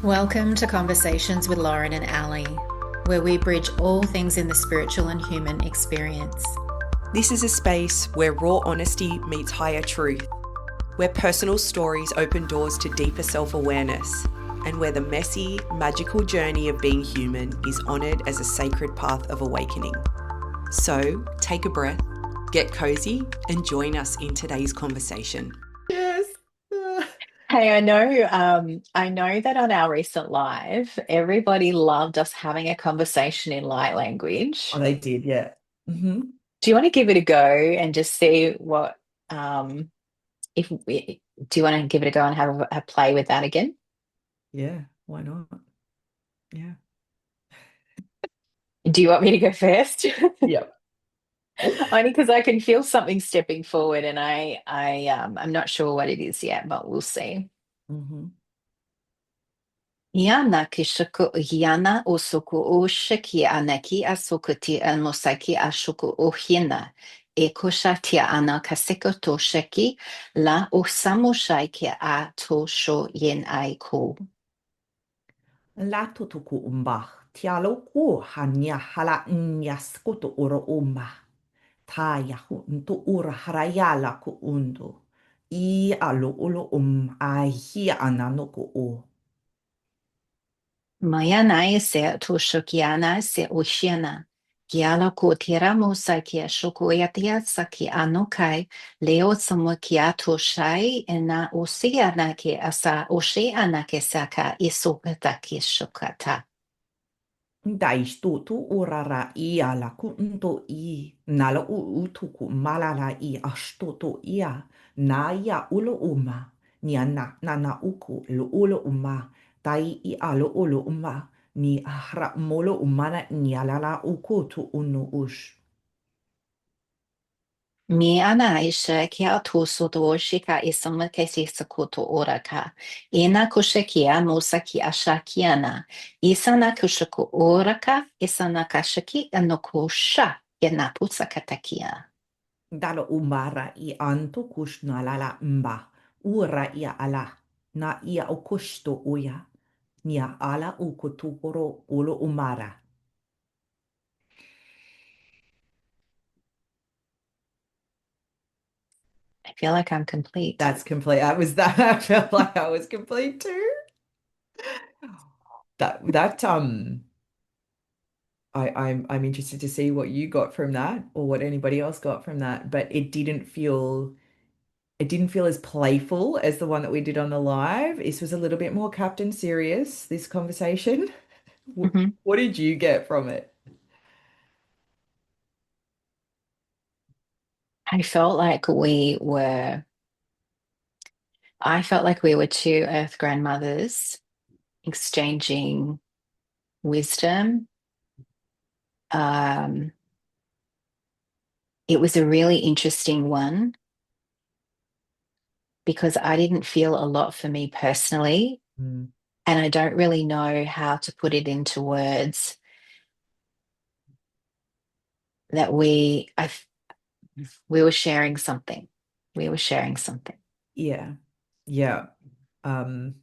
Welcome to Conversations with Lauren and Ali, where we bridge all things in the spiritual and human experience. This is a space where raw honesty meets higher truth, where personal stories open doors to deeper self-awareness, and where the messy, magical journey of being human is honoured as a sacred path of awakening. So, take a breath, get cozy, and join us in today's conversation. Yes. Hey, I know that on our recent live, everybody loved us having a conversation in light Oh, language. they did, yeah. Do you want to give it a go and just see what if we, do you want to give it a go and have a play with that again? Yeah, why not? Yeah. Do you want me to go first? Yep. Only because I can feel something stepping forward and I'm not sure what it is yet, but we'll see. Mm-hmm. Yana kishaku yana usuku ushiki anaki asukuti almosaki ashuku uhina. Ekoshatia ana kaseko tosheki la usamushai a tosho yen aiko. Lato tuku umba. Tialo ku hanya hala nyaskoto oro umba. Ta yahu ntu ura harayala ku undu. I alo ulo ahi anano ku o. Mayanai se toshokiana se ushiana. Kiala ko tiramosa kia shokoyatia saki anokai leo samokia toshai ena oseana ke asa oceana ke saka isokata ke shokata. Daistutu urara I ala ku unto I. Nala u utuku malala I astutu ia. Na ia ulo uma. Nia na uku lo ulo uma. Tai I alo ulo uma. Ni ahra molo umana ni alala uku tu unu ush. Mi ana isha kia toso to shika isama ke se sakoto oraka. Ena kushakia mosa ki ashakiana. Isana kushako oraka isana kashaki anokosha ena pusakatakia. Dalo umara I anto kush na lala mba. Ura ia ala. Na ia okushto uya. Nia ala uku tukoro ulo umara. I feel like I'm complete. That's complete. That was that. I felt like I was complete too. That I'm interested to see what you got from that or what anybody else got from that, but it didn't feel as playful as the one that we did on the live. This was a little bit more Captain Serious, this conversation. Mhm. What did you get from it? I felt like we were, I felt like we were two Earth grandmothers exchanging wisdom. Um, it was a really interesting one because I didn't feel a lot for me personally, Mm. and I don't really know how to put it into words that we were sharing something. We were sharing something. Yeah. Yeah. Um,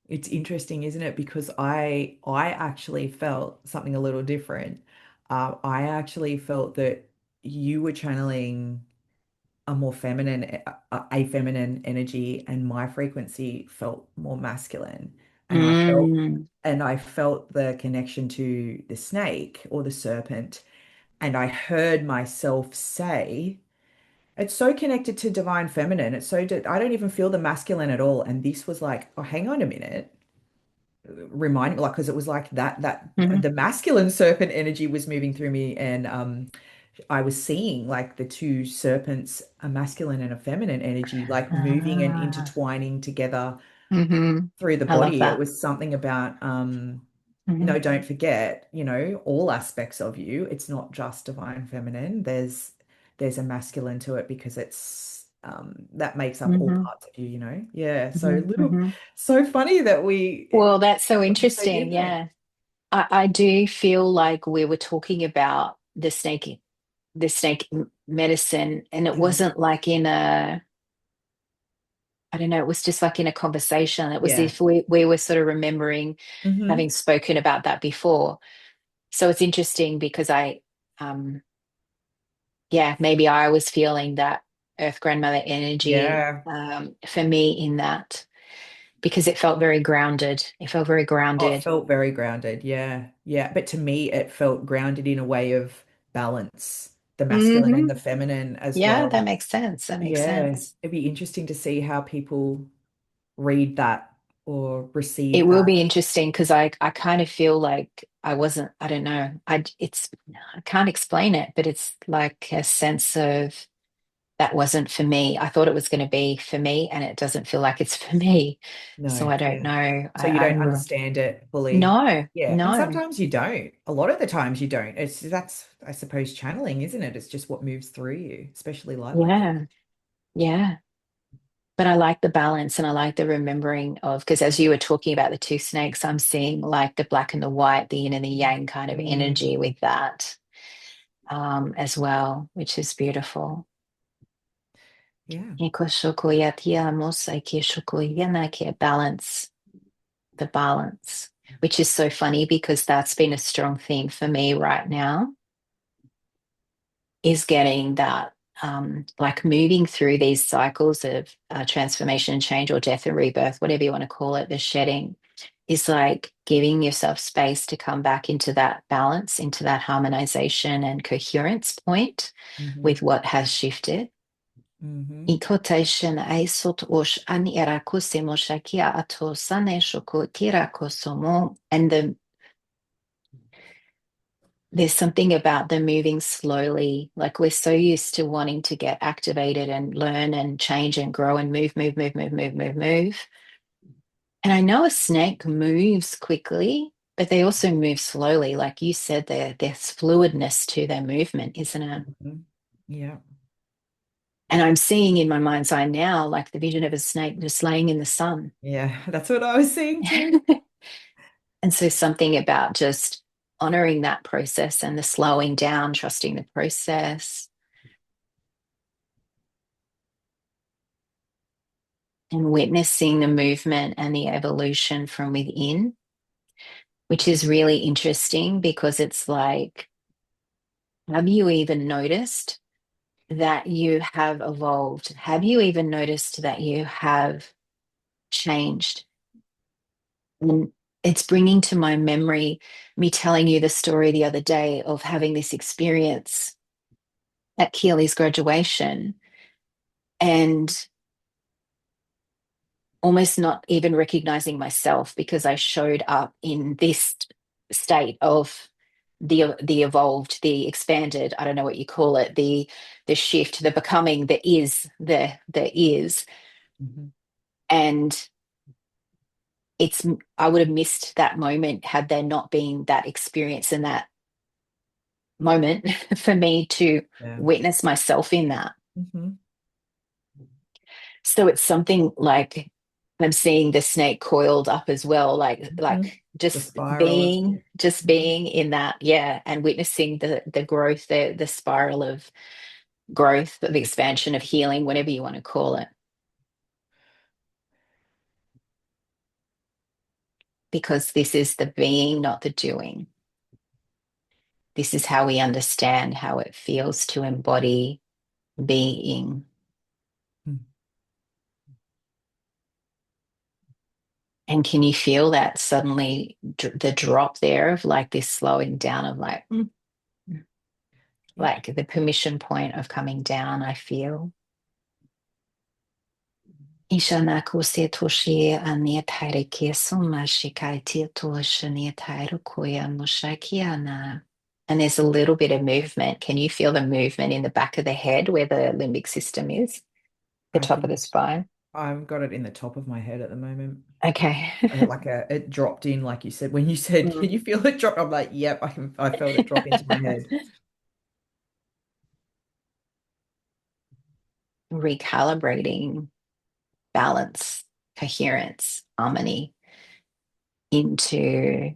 it's interesting, isn't it? Because I actually felt something a little different. I actually felt that you were channeling a more feminine, a feminine energy, and my frequency felt more masculine. And I felt Mm, and I felt the connection to the snake or the serpent. And I heard myself say, it's so connected to divine feminine. I don't even feel the masculine at all. And this was like, oh, hang on a minute. Remind me, like, because it was like that mhm. the masculine serpent energy was moving through me, and I was seeing like the two serpents, a masculine and a feminine energy, like moving and Ah, intertwining together mhm. through the I love body. It that. was something about, no, Mhm, don't forget, all aspects of you. It's not just divine feminine. There's a masculine to it because it's that makes up all mhm, parts of you. Yeah. So mhm, mhm. so funny that we Well, that's so so interesting. different. Yeah. I do feel like we were talking about the snake medicine, and it Yeah. wasn't like in a I don't know, it was just like in a conversation. It was Yeah. if we were sort of remembering Mm-hmm. having spoken about that before. So it's interesting because um, yeah, maybe I was feeling that Earth Grandmother energy Yeah. for me in that because it felt very grounded. It felt very Oh, it grounded. felt very grounded. Yeah. Yeah. But to me, it felt grounded in a way of balance, the masculine and Hmm. the feminine as Yeah, that well. makes sense. That makes Yeah. sense. It'd be interesting to see how people read that or It receive will that. be interesting because I kind of feel like I wasn't, I don't know. I can't explain it, but it's like a sense of that wasn't for me. I thought it was going to be for me, and it doesn't feel like it's for me. So No. I don't Yeah. know. So you don't understand it fully. No, Yeah. And no. sometimes you don't. A lot of the times you don't. That's, I suppose, channeling, isn't it? It's just what moves through you, especially light language. Yeah, yeah. But I like the balance and I like the remembering of, because as you were talking about the two snakes, I'm seeing like the black and the white, the yin and the yang kind of energy Mm, with that as well, which is beautiful. yeah. Balance, the balance, which is so funny because that's been a strong theme for me right now, is getting that, like moving through these cycles of transformation and change or death and rebirth, whatever you want to call it, the shedding is like giving yourself space to come back into that balance, into that harmonization and coherence point Hmm. with what has shifted. Hmm. And there's something about the moving slowly. Like we're so used to wanting to get activated and learn and change and grow and move, move, move, move, move, move, move. And I know a snake moves quickly, but they also move slowly. Like you said, there's fluidness to their movement, isn't it? Hmm. Yeah. And I'm seeing in my mind's eye now, like the vision of a snake just laying in the sun. Yeah. That's what I was seeing too. And so something about just honoring that process and the slowing down, trusting the process, and witnessing the movement and the evolution from within, which is really interesting because it's like, have you even noticed that you have evolved? Have you even noticed that you have changed? And it's bringing to my memory me telling you the story the other day of having this experience at Keely's graduation and almost not even recognizing myself because I showed up in this state of the evolved, the expanded, I don't know what you call it, the shift, the becoming, the is. Hmm. And it's I would have missed that moment had there not been that experience and that moment for me to Yeah. witness myself in that. Hmm. So it's something like I'm seeing the snake coiled up as well, Hmm. like The just spiral of being it. just Mhm. being in that, yeah, and witnessing the growth, the spiral of growth, of expansion, of healing, whatever you want to call it. Because this is the being, not the doing. This is how we understand how it feels to embody being. Mm. And can you feel that suddenly the drop there of like this slowing down of Yeah. like the permission point of coming down, I feel. Ishana kuse toshi ania taire keso mashikai to shania tairo koya mushakiana. And there's a little bit of movement. Can you feel the movement in the back of the head where the limbic system is, the I top of think the spine? I've got it in the top of my head at the moment. Okay. Like it dropped in, like you said. When you said, "Can Mm. you feel it drop?" I'm like, "Yep, I felt it drop into my head." Recalibrating balance, coherence, harmony into,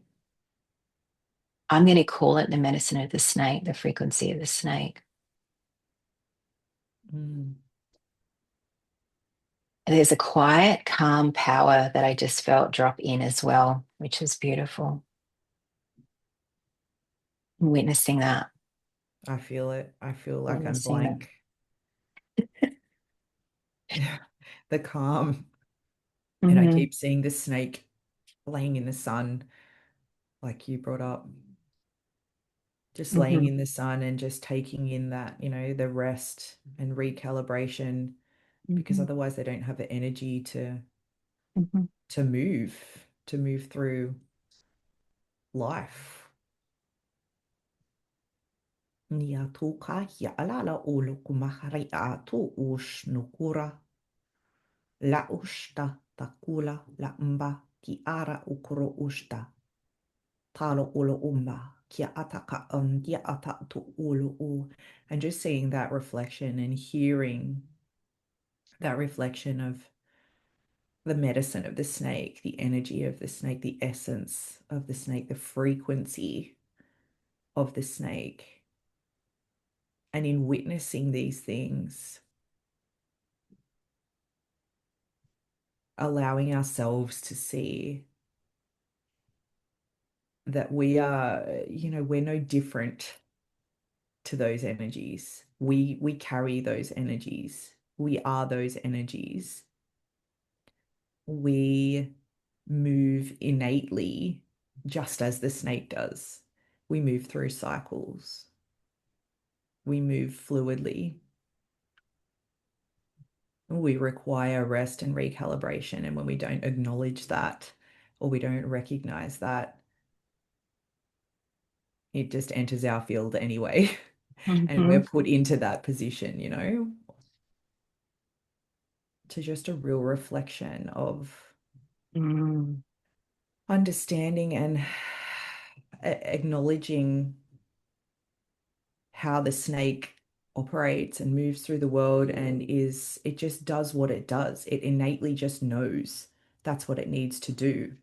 I'm going to call it the medicine of the snake, the frequency of the snake. Mm. There's a quiet, calm power that I just felt drop in as well, which is beautiful. Witnessing that. I feel it. I feel like I'm Witnessing that. blank. The calm. And I keep seeing the snake laying in the sun, like you brought up. Just laying in the sun and just taking in that, the rest and recalibration, because otherwise they don't have the energy to move through life. Nia tuka ya alala ulu kumahari atu ush nukura la ushta takula la mba ki ara ukuro ushta talo ulu umba kia ataka kia ata tu ulu u. And just seeing that reflection and hearing that reflection of the medicine of the snake, the energy of the snake, the essence of the snake, the frequency of the snake. And in witnessing these things, allowing ourselves to see that we are, we're no different to those energies. We carry those energies. We are those energies. We move innately just as the snake does. We move through cycles. We move fluidly. We require rest and recalibration. And when we don't acknowledge that, or we don't recognize that, it just enters our field anyway. And we're put into that position, to just a real reflection of understanding and acknowledging how the snake operates and moves through the world, and it just does what it does. It innately just knows that's what it needs to do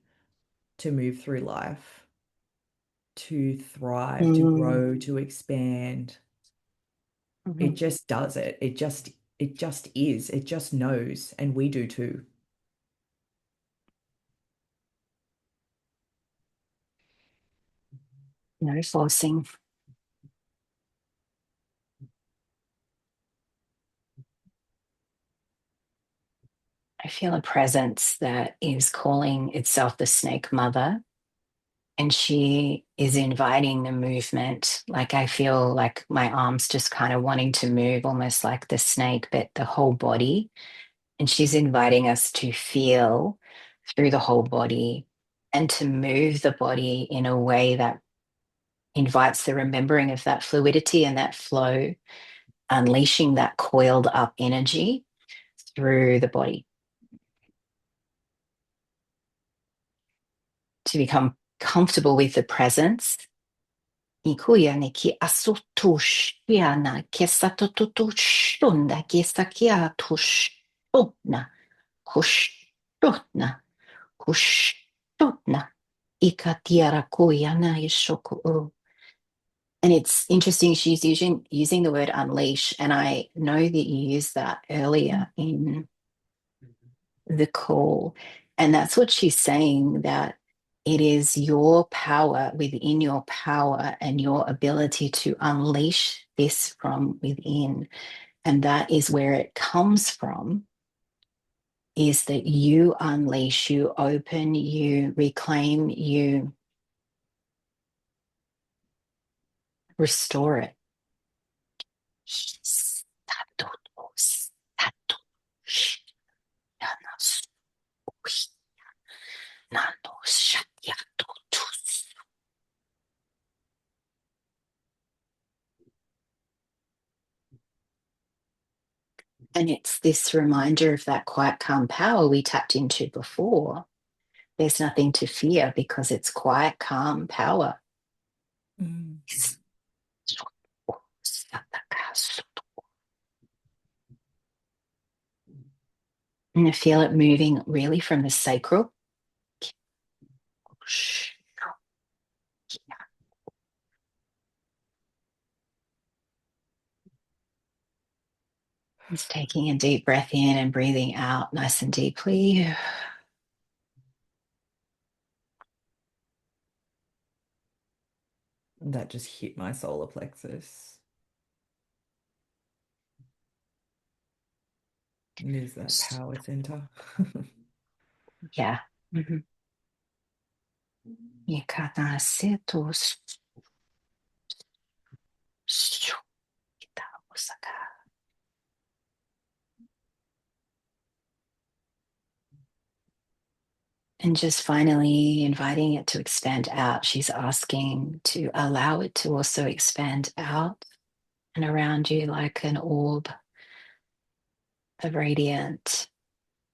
to move through life, to thrive, to grow, to expand. It just does it. It just is. It just knows, and we do too. No forcing. I feel a presence that is calling itself the Snake Mother, and she is inviting the movement. Like I feel like my arms just kind of wanting to move, almost like the snake, but the whole body. And she's inviting us to feel through the whole body and to move the body in a way that invites the remembering of that fluidity and that flow, unleashing that coiled up energy through the body. To become comfortable with the presence. Ikuya ni ki asutushiana ki satututushunda ki sakia tushuna kushuna kushuna ikatiara kuyana yishoku. And it's interesting, she's using the word unleash, and I know that you used that earlier in the call. And that's what she's saying, that it is your power within your power and your ability to unleash this from within. And that is where it comes from, is that you unleash, you open, you reclaim, you restore it. And it's this reminder of that quiet, calm power we tapped into before. There's nothing to fear because it's quiet, calm power. And I feel it moving really from the sacral. Just taking a deep breath in and breathing out nice and deeply. That just hit my solar plexus. It is that power center. Yeah. Mhm. And just finally inviting it to expand out. She's asking to allow it to also expand out and around you like an orb of radiant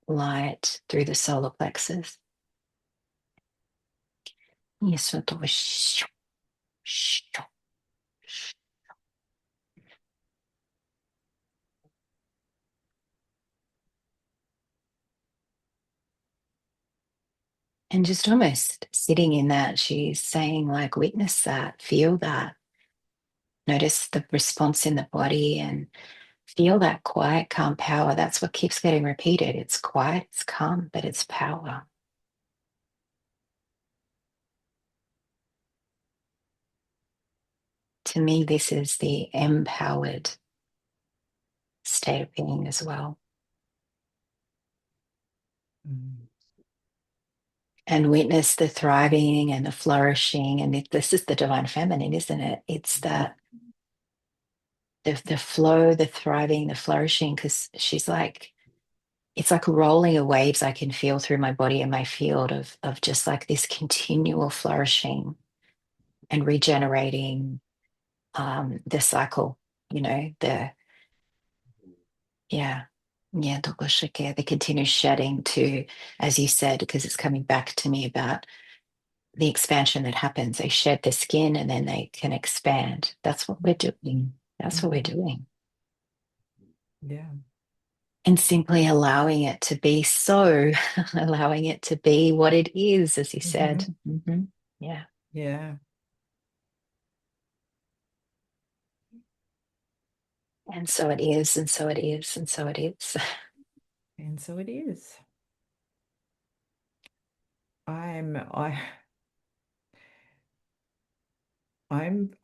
light through the solar plexus. And just almost sitting in that, she's saying, like, witness that, feel that, notice the response in the body and feel that quiet, calm power. That's what keeps getting repeated. It's quiet, it's calm, but it's power. To me, this is the empowered state of being as well. Mm. And witness the thriving and the flourishing. And this is the divine feminine, isn't it? It's that the flow, the thriving, the flourishing, because she's like, it's like rolling of waves I can feel through my body and my field of just like this continual flourishing and regenerating the cycle, the yeah. Yeah, the continuous shedding to, as you said, because it's coming back to me about the expansion that happens. They shed the skin and then they can expand. That's what we're doing. That's what we're doing. Yeah. And simply allowing it to be so, allowing it to be what it is, as you said. Yeah. Yeah. And so it is, and so it is, and so it is. And so it is. I I'm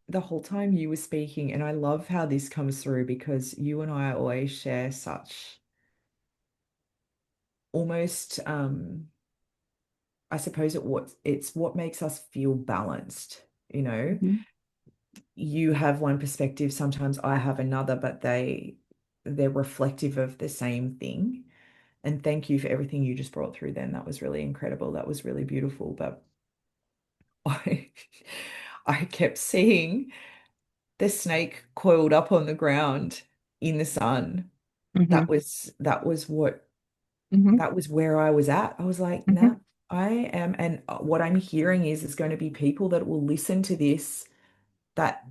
the whole time you were speaking, and I love how this comes through because you and I always share such almost I suppose it's what makes us feel balanced, you know. Mhm. You have one perspective, sometimes I have another, but they're reflective of the same thing. And thank you for everything you just brought through then. That was really incredible. That was really beautiful. But I I kept seeing the snake coiled up on the ground in the sun. Mhm. Mhm. That was where I was at. I was like, Mhm. nah, I am, and what I'm hearing is there's going to be people that will listen to this that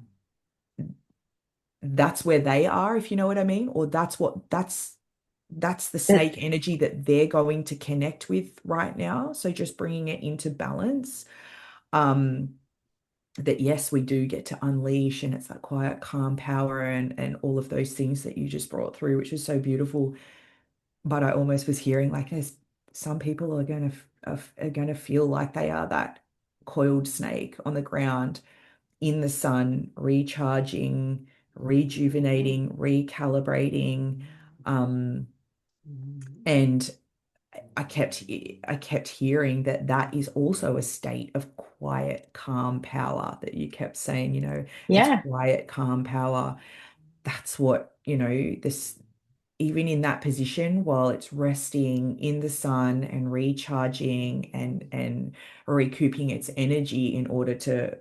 that's where they are, if you know what I mean, or that's the But snake energy that they're going to connect with right now. So just bringing it into balance. Um, that yes, we do get to unleash, and it's that quiet, calm power and all of those things that you just brought through, which is so beautiful. But I almost was hearing like there's some people are going to feel like they are that coiled snake on the ground in the sun, recharging, rejuvenating, recalibrating. Um, and I kept hearing that that is also a state of quiet, calm power that you kept saying, it's yeah. quiet, calm power. That's what, this even in that position while it's resting in the sun and recharging and recouping its energy in order to,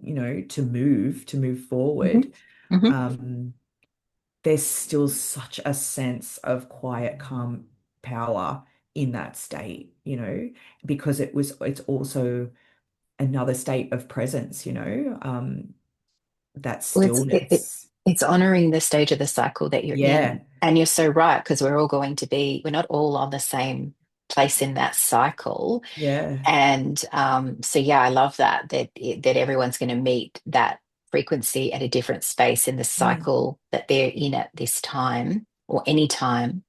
to move Mhm. forward. Mhm. Um, there's still such a sense of quiet, calm power in that state, because it's also another state of presence, that Well, stillness. it's honoring the stage of the cycle that you're Yeah, in. And you're so right, because we're not all on the same place in that cycle. yeah, And so, yeah, I love that everyone's going to meet that frequency at a different space in the cycle that they're in at this time or any time.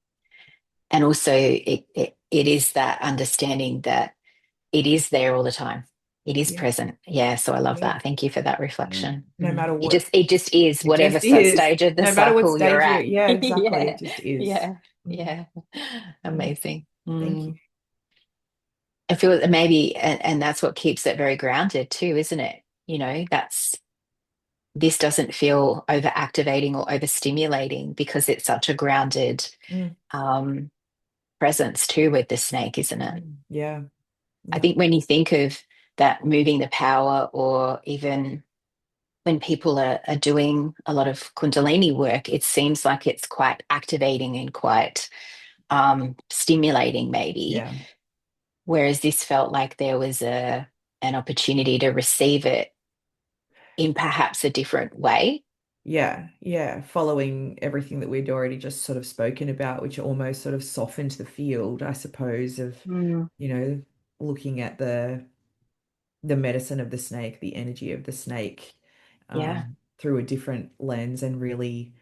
And also it is that understanding that it is there all the time. It is present. Yeah. So I love that. Thank you for that reflection. No matter what. It just is, It whatever just is. stage of the No matter what cycle you're stage at. yeah, exactly. Yeah. It just is. Yeah. Yeah. Amazing. Thank you. I feel that maybe, and that's what keeps it very grounded too, isn't it? You know, this doesn't feel over activating or overstimulating because it's such a grounded presence too with the snake, isn't it? Yeah. I think when you think of that moving the power, or even when people are doing a lot of Kundalini work, it seems like it's quite activating and quite stimulating maybe. Yeah. Whereas this felt like there was an opportunity to receive it in perhaps a different way. Yeah. Following everything that we'd already just sort of spoken about, which almost sort of softened the field, I suppose, of, you know, looking at the medicine of the snake, the energy of the snake, through a different lens and really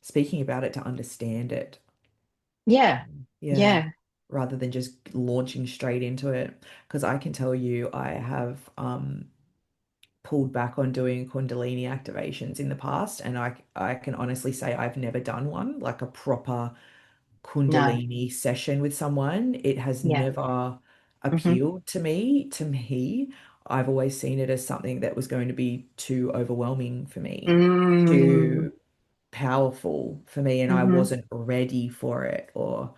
speaking about it to understand it. Yeah. Rather than just launching straight into it. Because I can tell you, I have pulled back on doing Kundalini activations in the past, and I can honestly say I've never done one, like a proper Kundalini session with someone. It has never appealed to me. I've always seen it as something that was going to be too overwhelming for me, too powerful for me, and I wasn't ready for it, or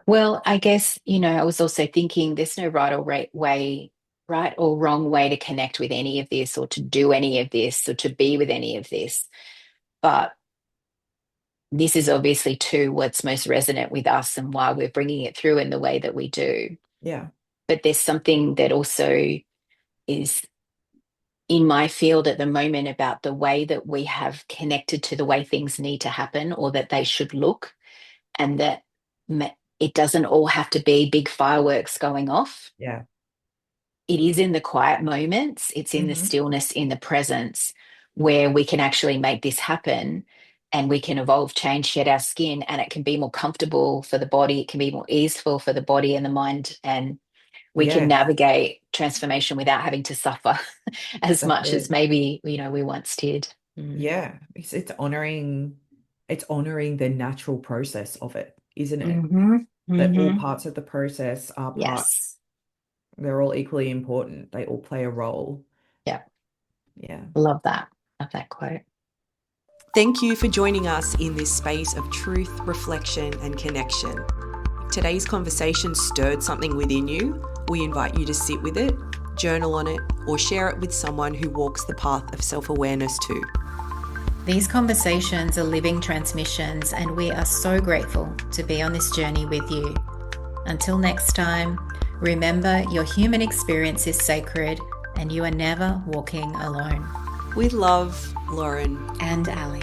Well, I guess, you know, I was also thinking there's no right or wrong way to connect with any of this, or to do any of this, or to be with any of this. But this is obviously too what's most resonant with us and why we're bringing it through in the way that we do. Yeah. But there's something that also is in my field at the moment about the way that we have connected to the way things need to happen, or that they should look, and that it doesn't all have to be big fireworks going off. Yeah. It is in the quiet moments. It's in the stillness, in the presence, where we can actually make this happen, and we can evolve, change, shed our skin, and it can be more comfortable for the body. It can be more easeful for the body and the mind, and we can navigate transformation without having to suffer as much as maybe, you know, we once did. Yeah, it's honoring the natural process of it, isn't it? That all parts of the process are they're all equally important. They all play a role. Yeah. Love that quote. Thank you for joining us in this space of truth, reflection, and connection. If today's conversation stirred something within you, we invite you to sit with it, journal on it, or share it with someone who walks the path of self-awareness too. These conversations are living transmissions, and we are so grateful to be on this journey with you. Until next time, remember your human experience is sacred, and you are never walking alone. With love, Lauren and Ali.